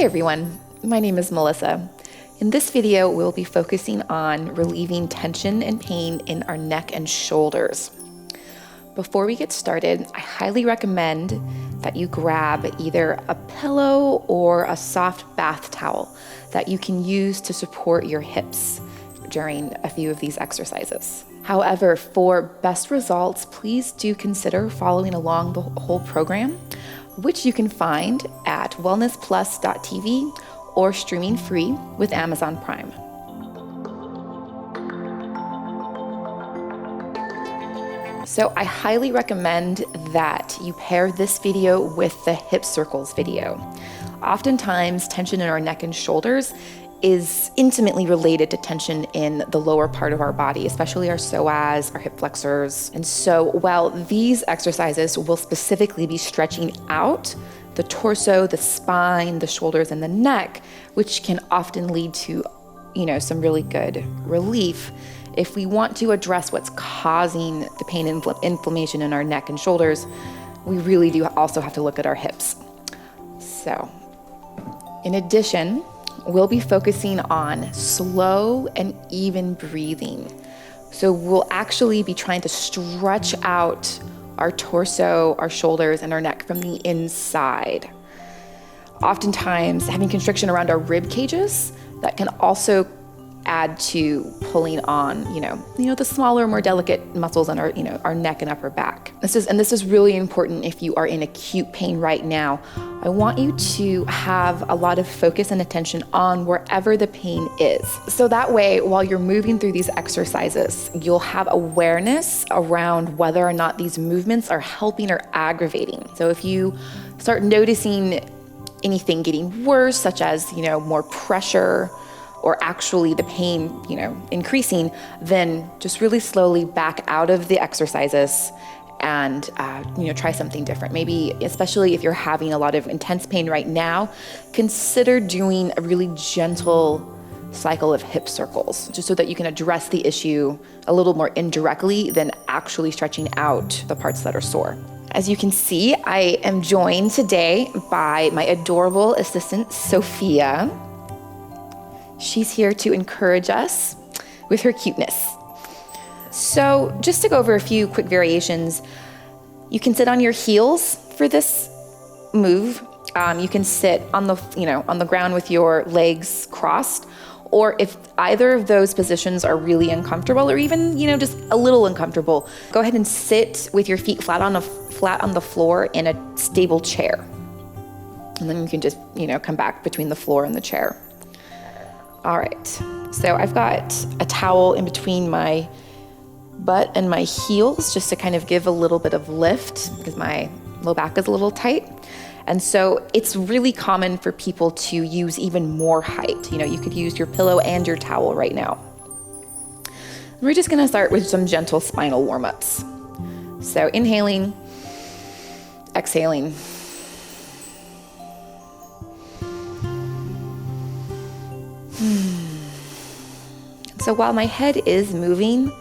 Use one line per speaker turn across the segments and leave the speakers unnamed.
everyone, my name is Melissa. In this video, we'll be focusing on relieving tension and pain in our neck and shoulders. Before we get started, I highly recommend that you grab either a pillow or a soft bath towel that you can use to support your hips during a few of these exercises. However, for best results, please do consider following along the whole program, which you can find at wellnessplus.tv or streaming free with Amazon Prime. So I highly recommend that you pair this video with the hip circles video. Oftentimes, tension in our neck and shoulders is intimately related to tension in the lower part of our body, especially our psoas, our hip flexors. And so while these exercises will specifically be stretching out the torso, the spine, the shoulders, and the neck, which can often lead to, some really good relief, if we want to address what's causing the pain and inflammation in our neck and shoulders, we really do also have to look at our hips. So, in addition, we'll be focusing on slow and even breathing. So we'll actually be trying to stretch out our torso, our shoulders, and our neck from the inside. Oftentimes, having constriction around our rib cages, that can also add to pulling on, the smaller, more delicate muscles on our neck and upper back. This is really important if you are in acute pain right now. I want you to have a lot of focus and attention on wherever the pain is. So that way, while you're moving through these exercises, you'll have awareness around whether or not these movements are helping or aggravating. So if you start noticing anything getting worse, such as, more pressure, or actually the pain, increasing, then just really slowly back out of the exercises and, try something different. Maybe, especially if you're having a lot of intense pain right now, consider doing a really gentle cycle of hip circles, just so that you can address the issue a little more indirectly than actually stretching out the parts that are sore. As you can see, I am joined today by my adorable assistant, Sophia. She's here to encourage us with her cuteness. So just to go over a few quick variations, you can sit on your heels for this move. You can sit on the ground with your legs crossed, or if either of those positions are really uncomfortable, or even just a little uncomfortable, go ahead and sit with your feet flat on the floor in a stable chair, and then you can just come back between the floor and the chair. All right, so I've got a towel in between my butt and my heels just to kind of give a little bit of lift because my low back is a little tight. And so it's really common for people to use even more height. You could use your pillow and your towel right now. We're just gonna start with some gentle spinal warm-ups. So inhaling, exhaling. So while my head is moving,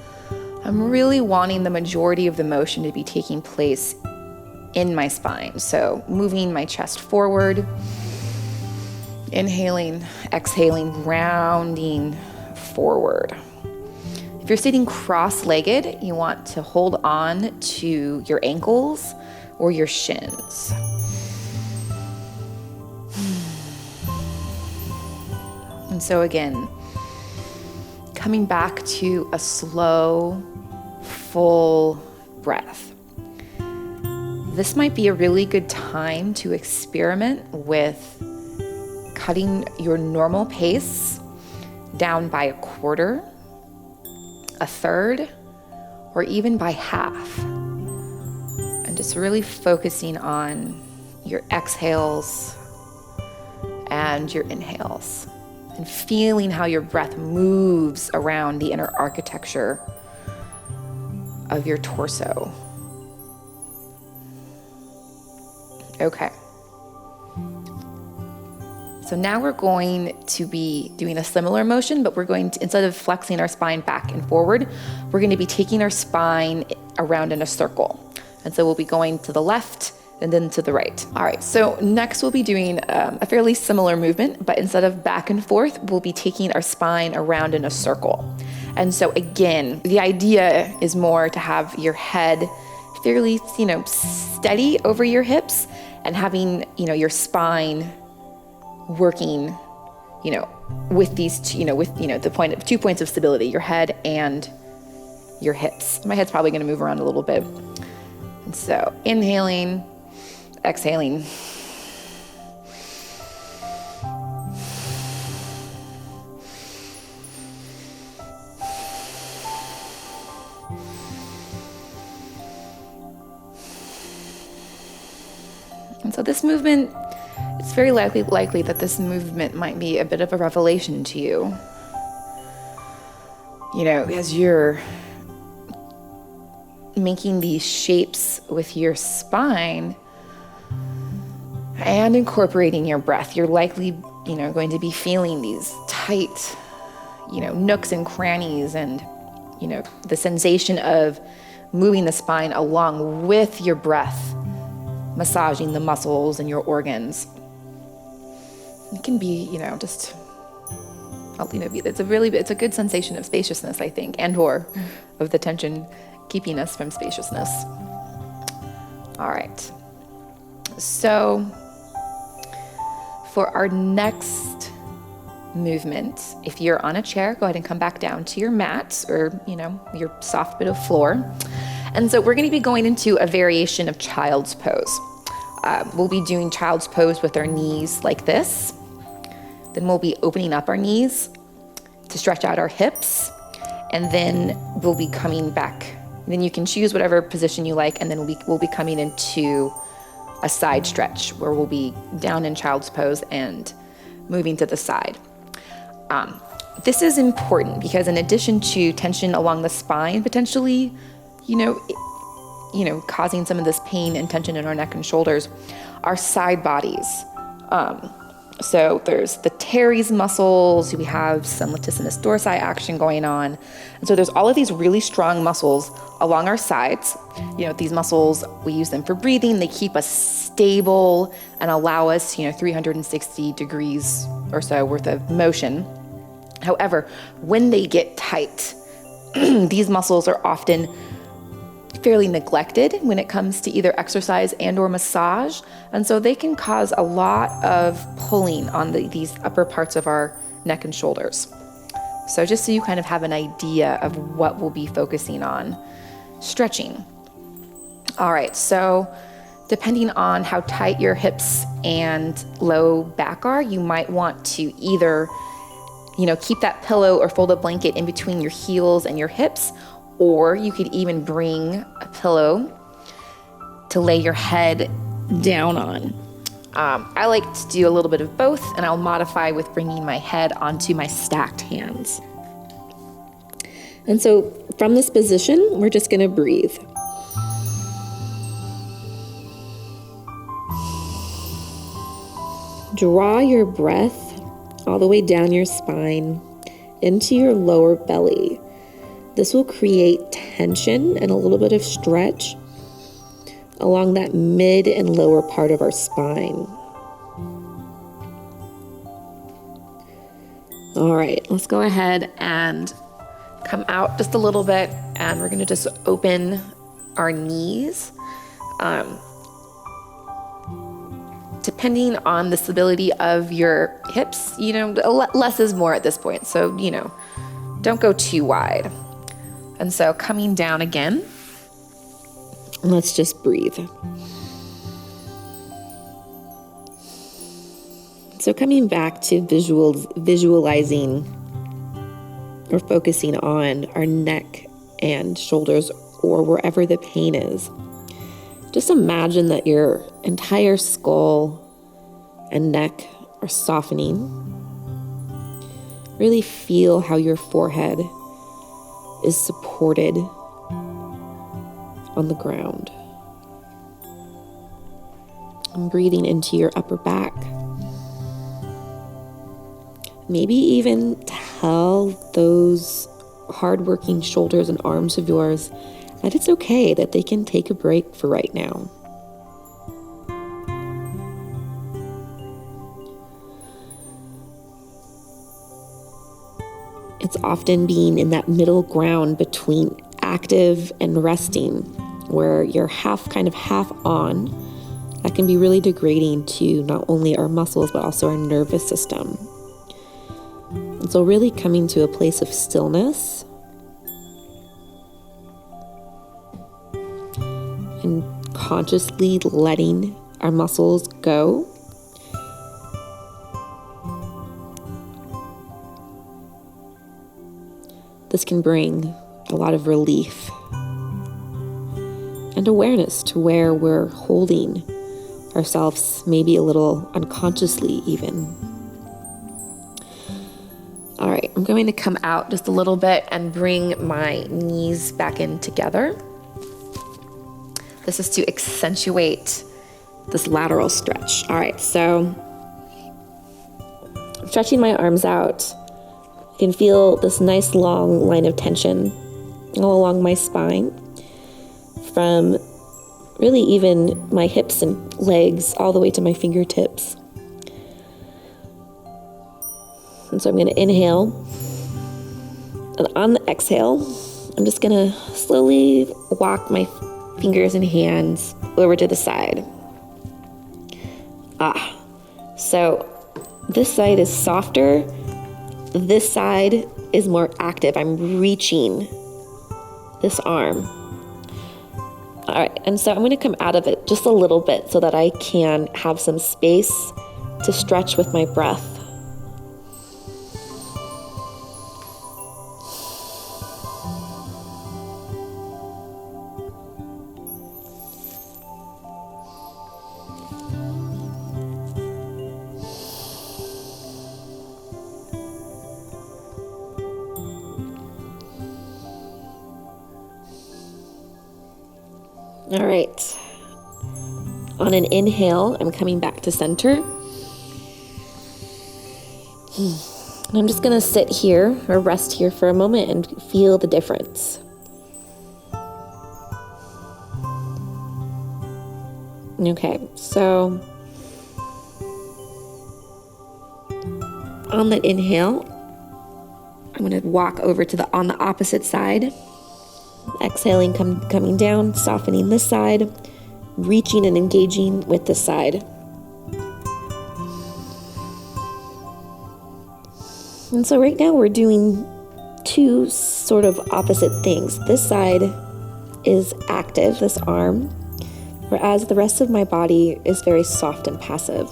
I'm really wanting the majority of the motion to be taking place in my spine. So moving my chest forward, inhaling, exhaling, rounding forward. If you're sitting cross-legged, you want to hold on to your ankles or your shins. And so again, coming back to a slow, full breath. This might be a really good time to experiment with cutting your normal pace down by a quarter, a third, or even by half. And just really focusing on your exhales and your inhales, and feeling how your breath moves around the inner architecture of your torso. Okay. So now we're going to be doing a similar motion, but we're going to, instead of flexing our spine back and forward, we're going to be taking our spine around in a circle. And so we'll be going to the left, and then to the right. All right, so next we'll be doing a fairly similar movement, but instead of back and forth, we'll be taking our spine around in a circle. And so again, the idea is more to have your head fairly, steady over your hips and having, your spine working, with these, the point of 2 points of stability, your head and your hips. My head's probably going to move around a little bit. And so inhaling, exhaling. And so this movement, it's very likely that this movement might be a bit of a revelation to you. As you're making these shapes with your spine and incorporating your breath, you're likely, going to be feeling these tight, nooks and crannies and, the sensation of moving the spine along with your breath, massaging the muscles and your organs. It can be, it's a good sensation of spaciousness, I think, and or of the tension keeping us from spaciousness. All right. So for our next movement, if you're on a chair, go ahead and come back down to your mat or, your soft bit of floor. And so we're going to be going into a variation of child's pose. We'll be doing child's pose with our knees like this. Then we'll be opening up our knees to stretch out our hips. And then we'll be coming back. And then you can choose whatever position you like. And then we'll be coming into a side stretch where we'll be down in child's pose and moving to the side. This is important because in addition to tension along the spine, potentially, causing some of this pain and tension in our neck and shoulders, our side bodies. So there's the teres muscles, we have some latissimus dorsi action going on. And so there's all of these really strong muscles along our sides. These muscles, we use them for breathing. They keep us stable and allow us, 360 degrees or so worth of motion. However, when they get tight, these muscles are often fairly neglected when it comes to either exercise and or massage. And so they can cause a lot of pulling on these upper parts of our neck and shoulders. So just so you kind of have an idea of what we'll be focusing on. Stretching. All right, so depending on how tight your hips and low back are, you might want to either, keep that pillow or fold a blanket in between your heels and your hips, or you could even bring a pillow to lay your head down on. I like to do a little bit of both, and I'll modify with bringing my head onto my stacked hands. And so from this position, we're just going to breathe. Draw your breath all the way down your spine into your lower belly. This will create tension and a little bit of stretch along that mid and lower part of our spine. All right, let's go ahead and come out just a little bit, and we're gonna just open our knees. Depending on the stability of your hips, less is more at this point. So, don't go too wide. And so coming down again, let's just breathe. So coming back to visualizing or focusing on our neck and shoulders or wherever the pain is. Just imagine that your entire skull and neck are softening. Really feel how your forehead is supported on the ground. And breathing into your upper back. Maybe even tell those hardworking shoulders and arms of yours that it's okay, that they can take a break for right now.
it's often being in that middle ground between active and resting, where you're half on. That can be really degrading to not only our muscles, but also our nervous system. And so really coming to a place of stillness and consciously letting our muscles go. This can bring a lot of relief and awareness to where we're holding ourselves, maybe a little unconsciously even. All right, I'm going to come out just a little bit and bring my knees back in together. This is to accentuate this lateral stretch. All right, so I'm stretching my arms out. I can feel this nice long line of tension all along my spine, from really even my hips and legs all the way to my fingertips. And so I'm going to inhale, and on the exhale, I'm just going to slowly walk my fingers and hands over to the side. So this side is softer. This side is more active. I'm reaching this arm. All right, and so I'm going to come out of it just a little bit so that I can have some space to stretch with my breath. All right, on an inhale, I'm coming back to center. And I'm just gonna sit here or rest here for a moment and feel the difference. Okay, so on that inhale, I'm gonna walk over to on the opposite side. Exhaling, coming down, softening this side, reaching and engaging with this side. And so right now we're doing two sort of opposite things. This side is active, this arm, whereas the rest of my body is very soft and passive.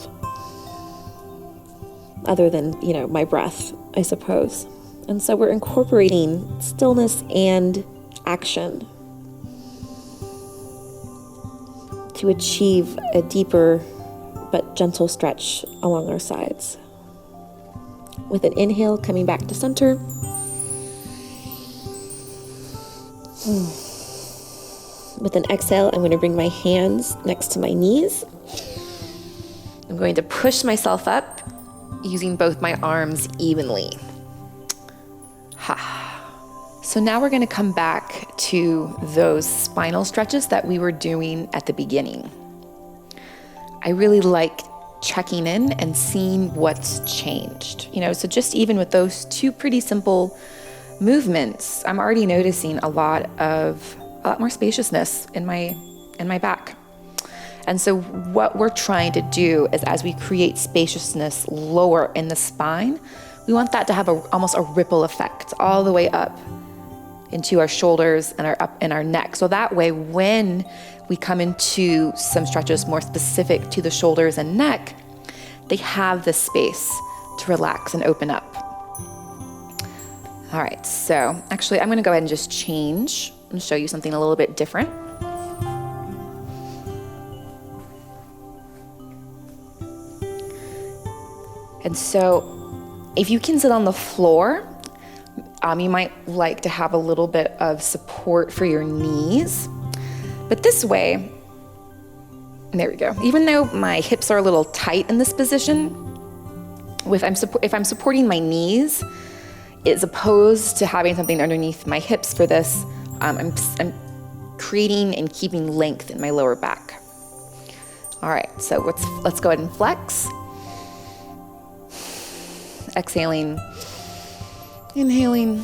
Other than, my breath, I suppose. And so we're incorporating stillness and action to achieve a deeper but gentle stretch along our sides. With an inhale, coming back to center. With an exhale, I'm going to bring my hands next to my knees. I'm going to push myself up using both my arms evenly. So now we're going to come back to those spinal stretches that we were doing at the beginning. I really like checking in and seeing what's changed. So just even with those two pretty simple movements, I'm already noticing a lot more spaciousness in my back. And so what we're trying to do is, as we create spaciousness lower in the spine, we want that to have almost a ripple effect all the way up into our shoulders and our neck. So that way, when we come into some stretches more specific to the shoulders and neck, they have the space to relax and open up. All right, so actually I'm gonna go ahead and just change and show you something a little bit different. And so if you can sit on the floor, you might like to have a little bit of support for your knees. But this way, there we go. Even though my hips are a little tight in this position, if I'm supporting my knees, as opposed to having something underneath my hips for this, I'm creating and keeping length in my lower back. All right, so let's go ahead and flex. Exhaling, Inhaling.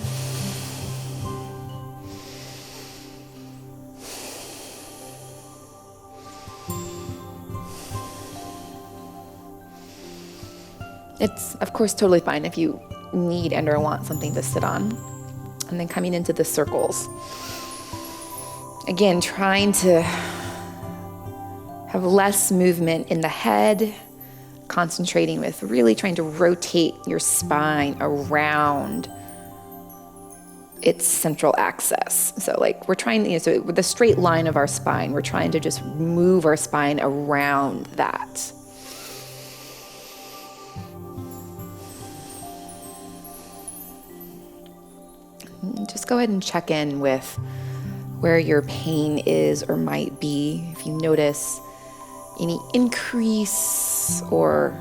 It's, of course, totally fine if you need and or want something to sit on. And then coming into the circles. Again, trying to have less movement in the head, concentrating with really trying to rotate your spine around its central axis. So like we're trying, so with the straight line of our spine, we're trying to just move our spine around that. Just go ahead and check in with where your pain is or might be. If you notice any increase or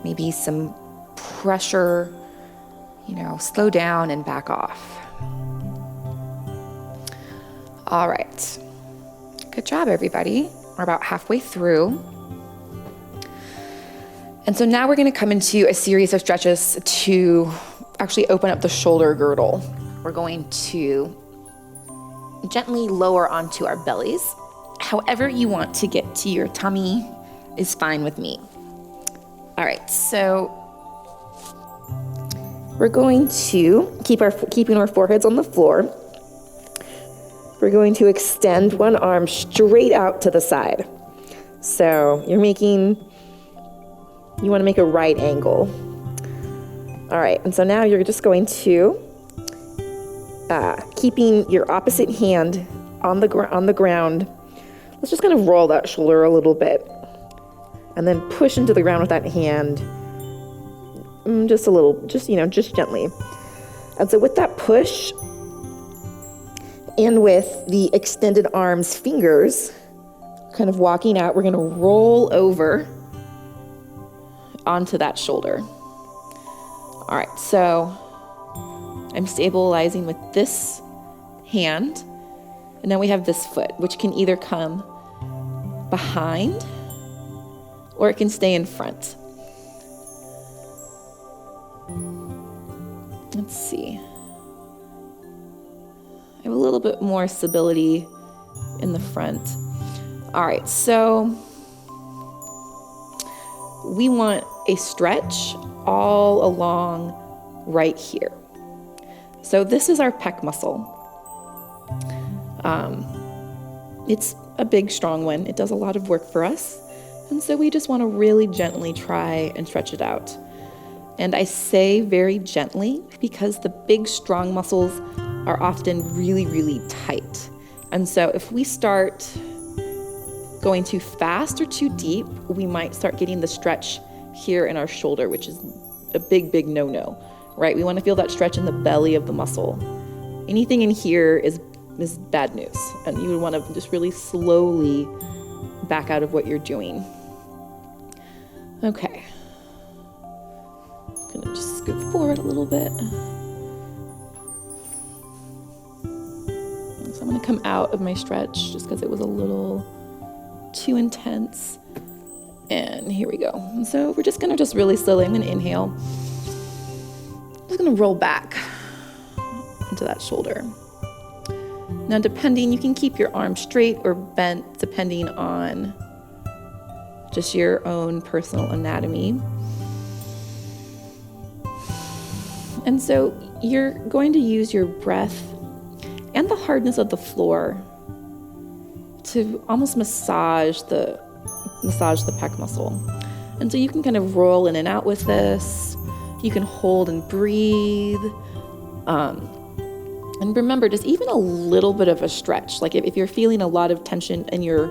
maybe some pressure, slow down and back off. All right. Good job, everybody. We're about halfway through. And so now we're going to come into a series of stretches to actually open up the shoulder girdle. We're going to gently lower onto our bellies. However you want to get to your tummy is fine with me. All right, so we're going to keeping our foreheads on the floor. We're going to extend one arm straight out to the side. So you want to make a right angle. All right, and so now you're just going to, keeping your opposite hand on the ground, let's just kind of roll that shoulder a little bit and then push into the ground with that hand, just a little, just gently. And so with that push and with the extended arms, fingers, kind of walking out, we're going to roll over onto that shoulder. All right, so I'm stabilizing with this hand, and then we have this foot, which can either come behind or it can stay in front. Let's see. I have a little bit more stability in the front. All right, so we want a stretch all along right here. So this is our pec muscle. It's a big, strong one. It does a lot of work for us. And so we just want to really gently try and stretch it out. And I say very gently because the big, strong muscles are often really, really tight. And so if we start going too fast or too deep, we might start getting the stretch here in our shoulder, which is a big, big no-no, right? We want to feel that stretch in the belly of the muscle. Anything in here is bad news, and you would want to just really slowly back out of what you're doing. Okay. I'm gonna just scoot forward a little bit. So I'm gonna come out of my stretch just because it was a little too intense. And here we go. And so we're just gonna really slowly, I'm gonna inhale. Just gonna roll back into that shoulder. Now you can keep your arm straight or bent depending on just your own personal anatomy. And so you're going to use your breath and the hardness of the floor to almost massage the pec muscle. And so you can kind of roll in and out with this. You can hold and breathe. And remember, just even a little bit of a stretch, like if you're feeling a lot of tension and you're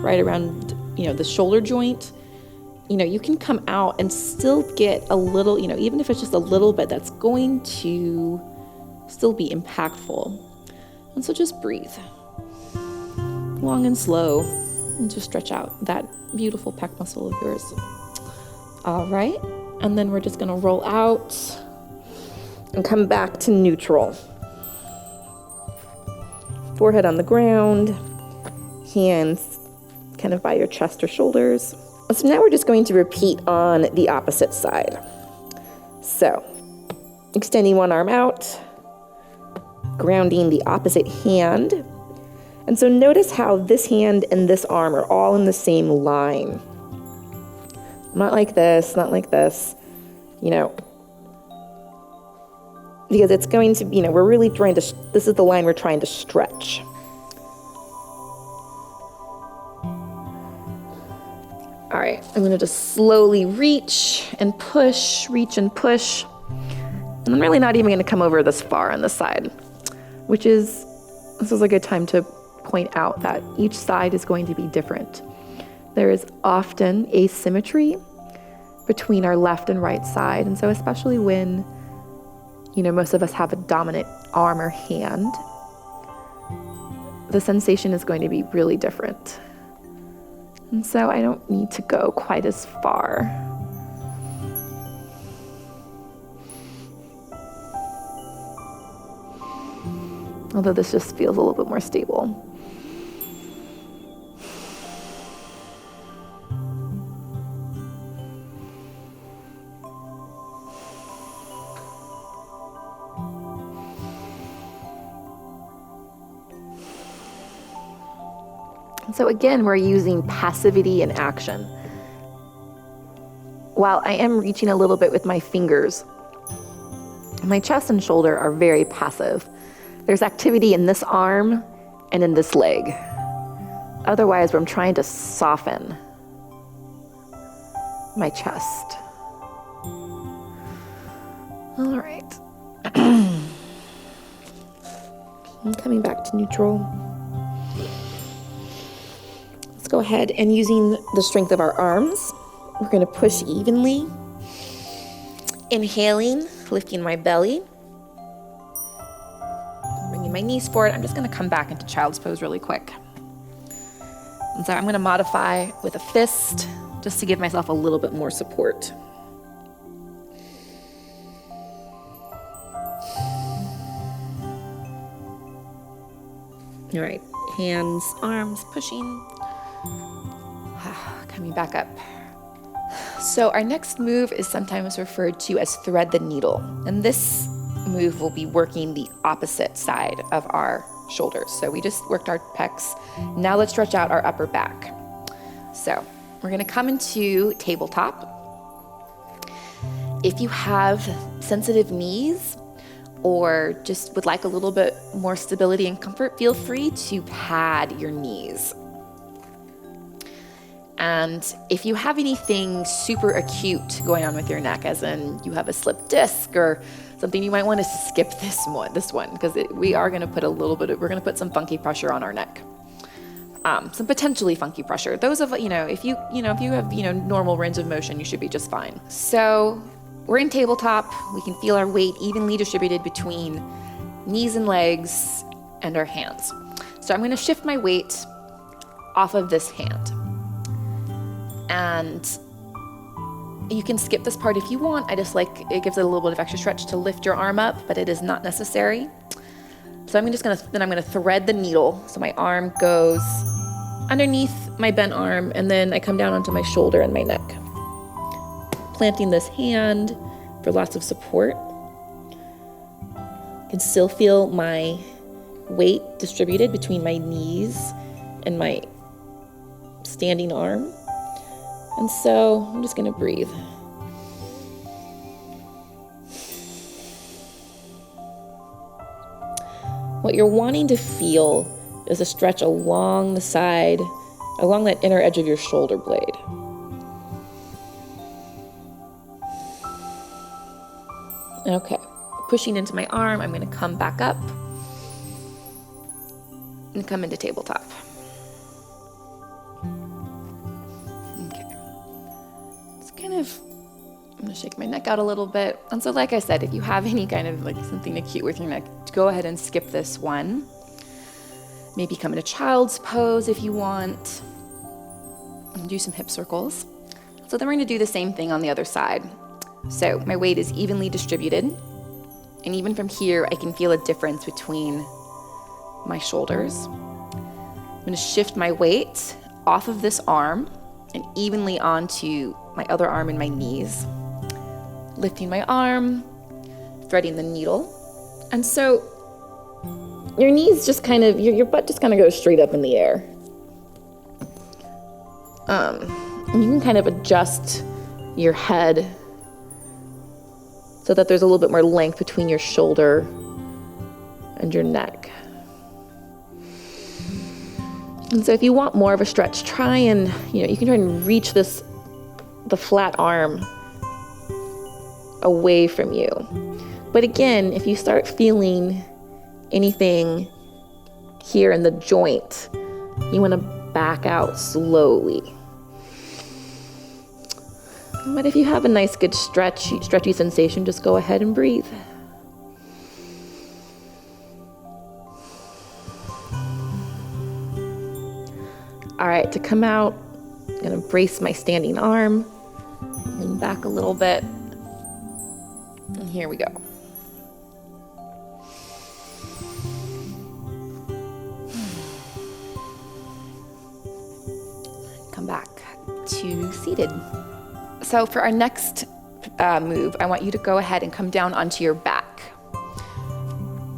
right around, the shoulder joint, you can come out and still get a little, even if it's just a little bit, that's going to still be impactful. And so just breathe long and slow and just stretch out that beautiful pec muscle of yours. All right. And then we're just going to roll out and come back to neutral. Forehead on the ground, hands kind of by your chest or shoulders. So now we're just going to repeat on the opposite side. So
extending one arm out, grounding the opposite hand. And so notice how this hand and this arm are all in the same line. Not like this, not like this, because it's going to, we're really trying to, this is the line we're trying to stretch. All right, I'm gonna just slowly reach and push. And I'm really not even gonna come over this far on this side, this is a good time to point out that each side is going to be different. There is often asymmetry between our left and right side. And so especially when, most of us have a dominant arm or hand, the sensation is going to be really different. And so I don't need to go quite as far. Although this just feels a little bit more stable. So again, we're using passivity and action. While I am reaching a little bit with my fingers, my chest and shoulder are very passive. There's activity in this arm and in this leg. Otherwise, I'm trying to soften my chest. All right. I'm coming back to neutral. Let's go ahead and using the strength of our arms, we're going to push evenly. Inhaling, lifting my belly. Bringing my knees forward. I'm just going to come back into child's pose really quick. And so I'm going to modify with a fist just to give myself a little bit more support. All right, hands, arms, pushing. Coming back up. So our next move is sometimes referred to as thread the needle. And this move will be working the opposite side of our shoulders. So we just worked our pecs. Now let's stretch out our upper back. So we're gonna come into tabletop. If you have sensitive knees or just would like a little bit more stability and comfort, feel free to pad your knees. And if you have anything super acute going on with your neck, as in you have a slipped disc or something, you might want to skip this one, because we are going to put we're going to put some funky pressure on our neck. Some potentially funky pressure. Those of, if you have, normal range of motion, you should be just fine. So we're in tabletop. We can feel our weight evenly distributed between knees and legs and our hands. So I'm going to shift my weight off of this hand. And you can skip this part if you want. It gives it a little bit of extra stretch to lift your arm up, but it is not necessary. So I'm gonna thread the needle. So my arm goes underneath my bent arm, and then I come down onto my shoulder and my neck. Planting this hand for lots of support. I can still feel my weight distributed between my knees and my standing arm. And so I'm just going to breathe. What you're wanting to feel is a stretch along the side, along that inner edge of your shoulder blade. Okay, pushing into my arm, I'm going to come back up and come into tabletop. I'm going to shake my neck out a little bit. And so like I said, if you have any kind of something acute with your neck, go ahead and skip this one. Maybe come into child's pose if you want. And do some hip circles. So then we're going to do the same thing on the other side. So my weight is evenly distributed. And even from here, I can feel a difference between my shoulders. I'm going to shift my weight off of this arm and evenly onto my other arm and my knees. Lifting my arm, threading the needle. And so your knees just kind of, your butt just kind of goes straight up in the air. And you can kind of adjust your head so that there's a little bit more length between your shoulder and your neck. And so if you want more of a stretch, try and, you can try and reach the flat arm away from you. But again, if you start feeling anything here in the joint, you want to back out slowly. But if you have a nice good stretchy sensation, just go ahead and breathe. All right, to come out, I'm gonna brace my standing arm, lean back a little bit, and here we go. Come back to seated. So for our next move, I want you to go ahead and come down onto your back.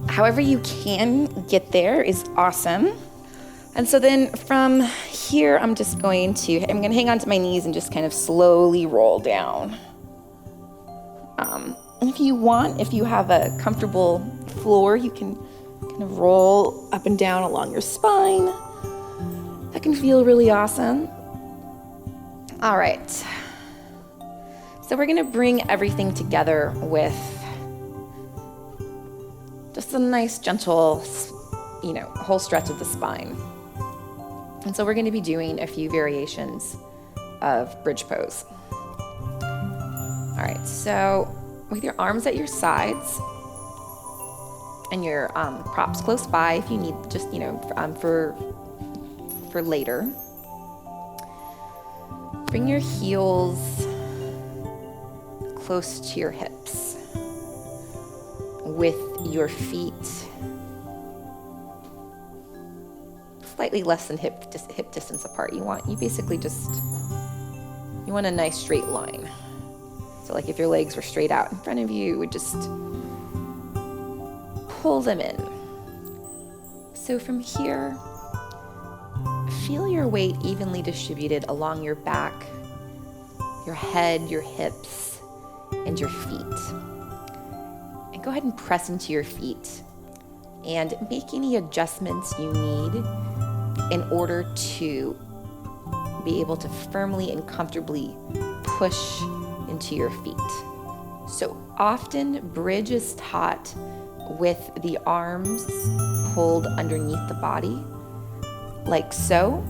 However you can get there is awesome. And so then from here, I'm going to hang on to my knees and just kind of slowly roll down. And if you have a comfortable floor, you can kind of roll up and down along your spine. That can feel really awesome. All right. So we're gonna bring everything together with just a nice, gentle, whole stretch of the spine. And so we're gonna be doing a few variations of bridge pose. All right, so with your arms at your sides and your props close by if you need, just, for later. Bring your heels close to your hips with your feet slightly less than hip distance apart. You want a nice straight line. So like if your legs were straight out in front of you, you would just pull them in. So from here, feel your weight evenly distributed along your back, your head, your hips, and your feet. And go ahead and press into your feet and make any adjustments you need in order to be able to firmly and comfortably push into your feet. So often bridge is taught with the arms pulled underneath the body, like so.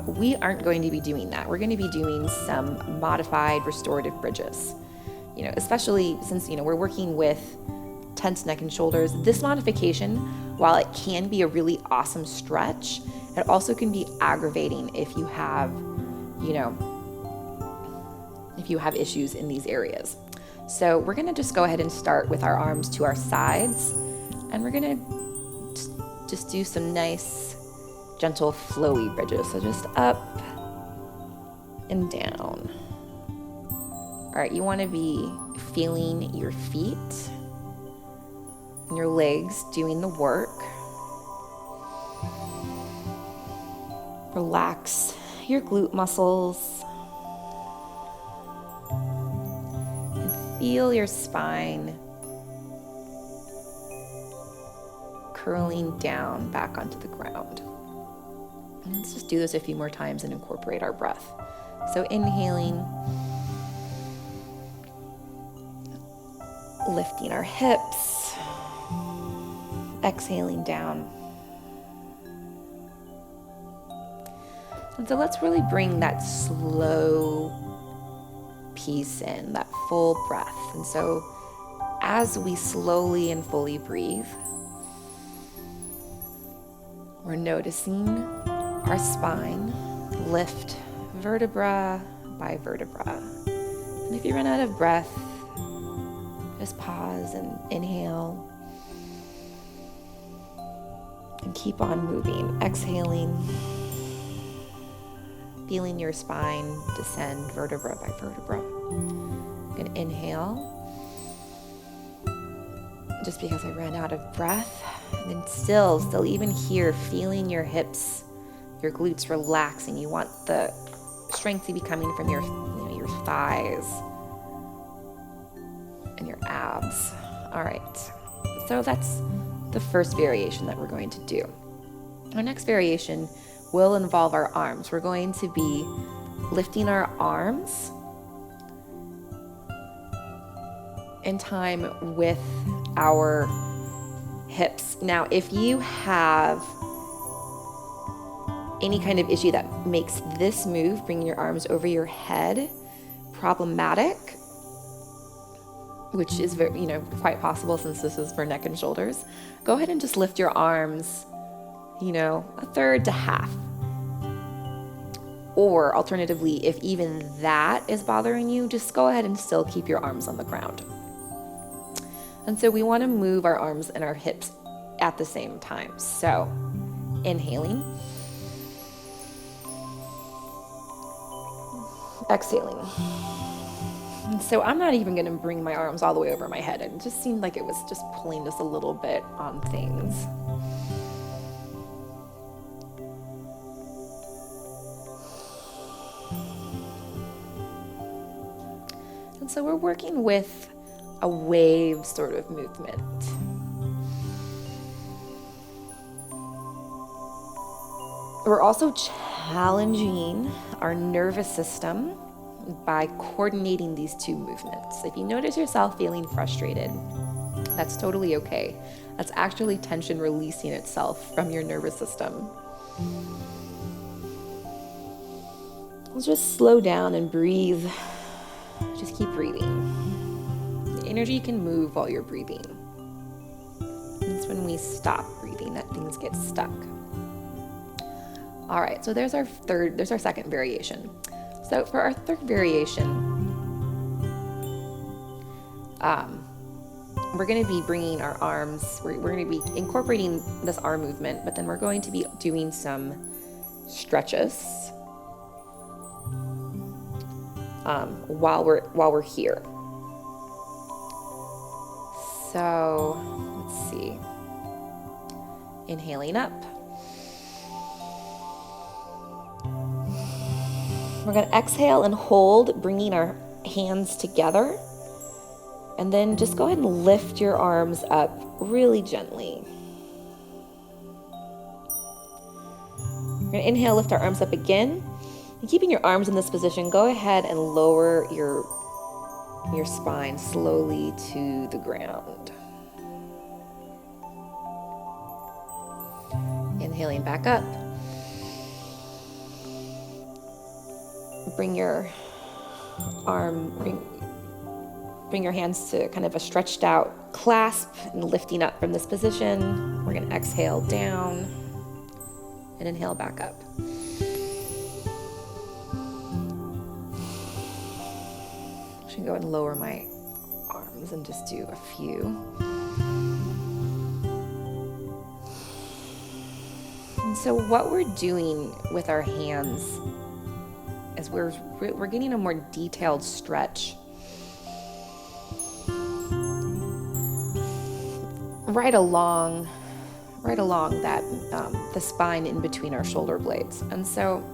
We aren't going to be doing that. We're going to be doing some modified restorative bridges. Especially since, we're working with tense neck and shoulders. This modification, while it can be a really awesome stretch, it also can be aggravating if you have, issues in these areas. So we're going to just go ahead and start with our arms to our sides, and we're going to just do some nice, gentle, flowy bridges. So just up and down. All right, you want to be feeling your feet and your legs doing the work. Relax your glute muscles and feel your spine curling down back onto the ground. And let's just do this a few more times and incorporate our breath. So inhaling, lifting our hips, exhaling down. And so let's really bring that slow piece in, that full breath. And so as we slowly and fully breathe, we're noticing our spine lift vertebra by vertebra. And if you run out of breath, just pause and inhale and keep on moving, exhaling, feeling your spine descend vertebra by vertebra. You can inhale just because I ran out of breath. And then still even here, feeling your hips, your glutes relaxing. You want the strength to be coming from your thighs and your abs. All right, so that's the first variation that we're going to do. Our next variation will involve our arms. We're going to be lifting our arms in time with our hips. Now, if you have any kind of issue that makes this move, bringing your arms over your head, problematic, which is very, quite possible since this is for neck and shoulders, go ahead and just lift your arms, a third to half. Or alternatively, if even that is bothering you, just go ahead and still keep your arms on the ground. And so we want to move our arms and our hips at the same time. So inhaling, exhaling. And so I'm not even going to bring my arms all the way over my head. It just seemed like it was just pulling just a little bit on things. And so we're working with a wave sort of movement. We're also challenging our nervous system by coordinating these two movements. If you notice yourself feeling frustrated, that's totally okay. That's actually tension releasing itself from your nervous system. Let's just slow down and breathe. Just keep breathing. The energy can move while you're breathing. It's when we stop breathing that things get stuck. All right, so there's our second variation. So for our third variation, we're going to be bringing our arms, we're going to be incorporating this arm movement, but then we're going to be doing some stretches while we're here. So let's see. Inhaling up. We're going to exhale and hold, bringing our hands together. And then just go ahead and lift your arms up really gently. We're going to inhale, lift our arms up again. And keeping your arms in this position, go ahead and lower your spine slowly to the ground. Inhaling back up. Bring your hands to kind of a stretched out clasp and lifting up from this position. We're going to exhale down and inhale back up. I should go and lower my arms and just do a few. And so what we're doing with our hands is we're getting a more detailed stretch right along that the spine in between our shoulder blades. And so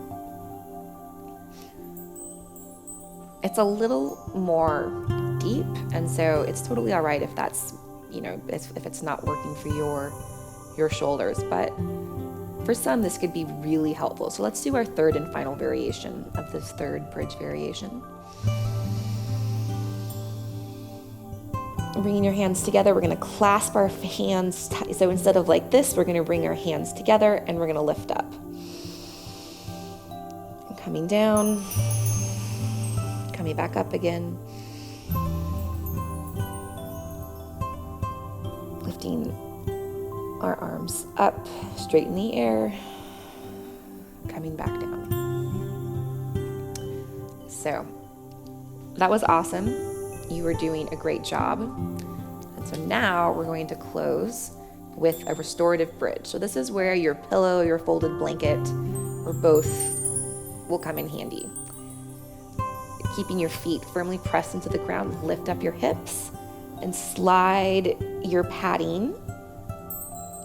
it's a little more deep, and so it's totally all right if that's, if it's not working for your shoulders, but for some, this could be really helpful. So let's do our third and final variation of this third bridge variation. Bringing your hands together, we're going to clasp our hands. So instead of like this, we're going to bring our hands together and we're going to lift up. And coming down, coming back up again. Lifting our arms up, straight in the air, coming back down. So that was awesome. You were doing a great job. And so now we're going to close with a restorative bridge. So this is where your pillow, your folded blanket, or both will come in handy. Keeping your feet firmly pressed into the ground, lift up your hips and slide your padding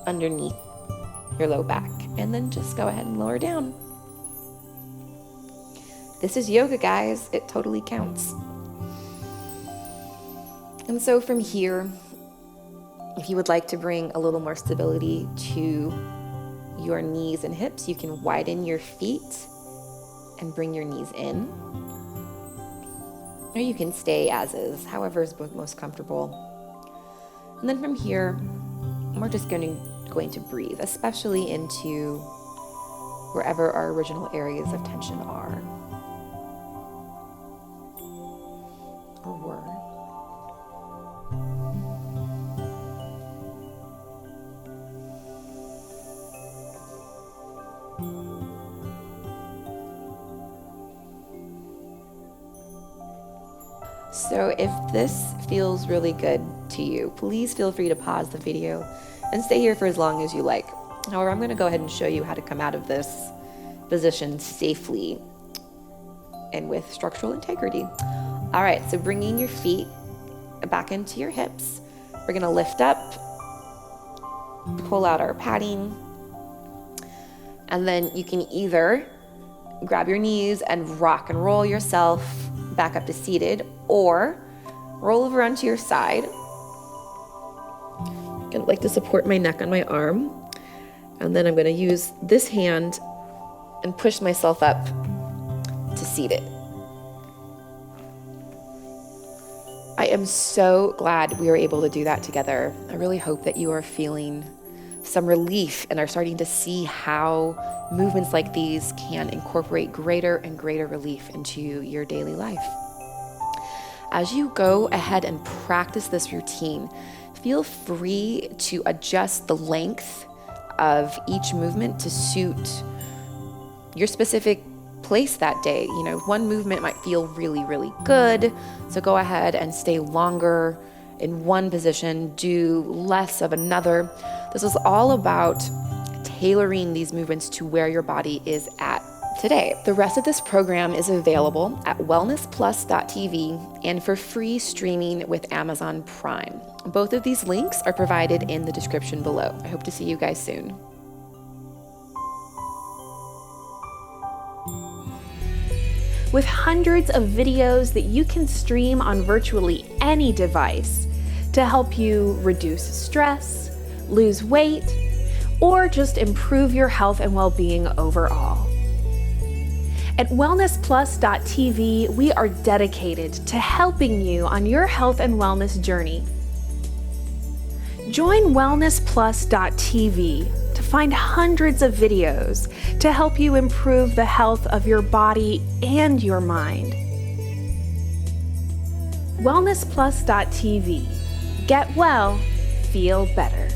underneath your low back, and then just go ahead and lower down. This is yoga, guys. It totally counts. And so from here, if you would like to bring a little more stability to your knees and hips, you can widen your feet and bring your knees in. Or you can stay as is, however is most comfortable. And then from here, we're just going to breathe, especially into wherever our original areas of tension are or were. So if this feels really good to you, please feel free to pause the video and stay here for as long as you like. However, I'm going to go ahead and show you how to come out of this position safely and with structural integrity. All right, so bringing your feet back into your hips, we're going to lift up, pull out our padding, and then you can either grab your knees and rock and roll yourself back up to seated, or roll over onto your side. I like to support my neck on my arm, and then I'm going to use this hand and push myself up to seated. I am so glad we were able to do that together. I really hope that you are feeling some relief and are starting to see how movements like these can incorporate greater and greater relief into your daily life. As you go ahead and practice this routine, feel free to adjust the length of each movement to suit your specific place that day. You know, one movement might feel really, really good, so go ahead and stay longer in one position, do less of another. This is all about tailoring these movements to where your body is at today. The rest of this program is available at wellnessplus.tv and for free streaming with Amazon Prime. Both of these links are provided in the description below. I hope to see you guys soon.
With hundreds of videos that you can stream on virtually any device to help you reduce stress, lose weight, or just improve your health and well-being overall. At wellnessplus.tv, we are dedicated to helping you on your health and wellness journey. Join wellnessplus.tv to find hundreds of videos to help you improve the health of your body and your mind. wellnessplus.tv. Get well, feel better.